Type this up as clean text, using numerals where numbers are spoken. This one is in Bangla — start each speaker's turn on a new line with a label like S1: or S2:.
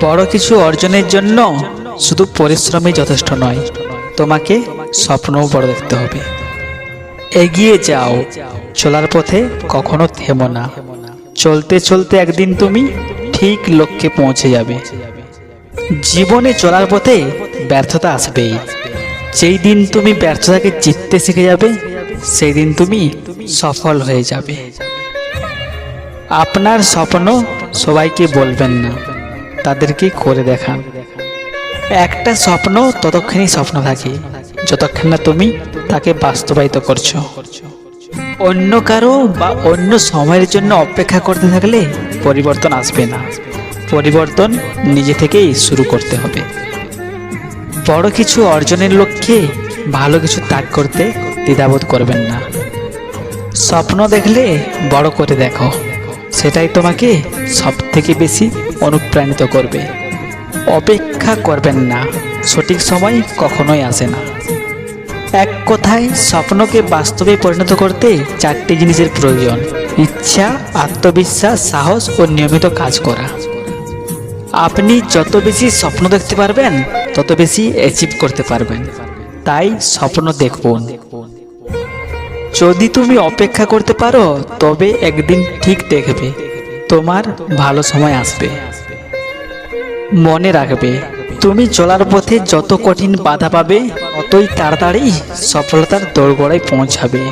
S1: বড় কিছু অর্জনের জন্য শুধু পরিশ্রমই যথেষ্ট নয়, তোমাকে স্বপ্নও বড় দেখতে হবে। এগিয়ে যাও, চলার পথে কখনো থেমো না। চলতে চলতে একদিন তুমি ঠিক লক্ষ্যে পৌঁছে যাবে। জীবনে চলার পথে ব্যর্থতা আসবেই। যেই দিন তুমি ব্যর্থতাকে জিততে শিখে যাবে, সেই দিন তুমি সফল হয়ে যাবে। আপনার স্বপ্ন সবাইকে বলবেন না, তাদেরকে করে দেখান। একটা স্বপ্ন ততক্ষণই স্বপ্ন থাকে যতক্ষণ না তুমি তাকে বাস্তবায়িত করছো। অন্য কারো বা অন্য সময়ের জন্য অপেক্ষা করতে থাকলে পরিবর্তন আসবে না। পরিবর্তন নিজে থেকেই শুরু করতে হবে। বড় কিছু অর্জনের লক্ষ্যে ভালো কিছু ত্যাগ করতে দ্বিধাবোধ করবেন না। স্বপ্ন দেখলে বড় করে দেখো, সেটাই তোমাকে সব থেকে বেশি অনুপ্রাণিত করবে। অপেক্ষা করবেন না, সঠিক সময় কখনোই আসে না। এক কথায়, স্বপ্নকে বাস্তবে পরিণত করতে চারটি জিনিসের প্রয়োজন: ইচ্ছা, আত্মবিশ্বাস, সাহস ও নিয়মিত কাজ করা। আপনি যত বেশি স্বপ্ন দেখতে পারবেন, তত বেশি অ্যাচিভ করতে পারবেন। তাই স্বপ্ন দেখুন। যদি তুমি অপেক্ষা করতে পারো, তবে একদিন ঠিক দেখবে তোমার ভালো সময় আসবে। মনে রাখবে, তুমি চলার পথে যত কঠিন বাধা পাবে, ততই তাড়াতাড়ি সফলতার দোরগোড়ায় পৌঁছাবে।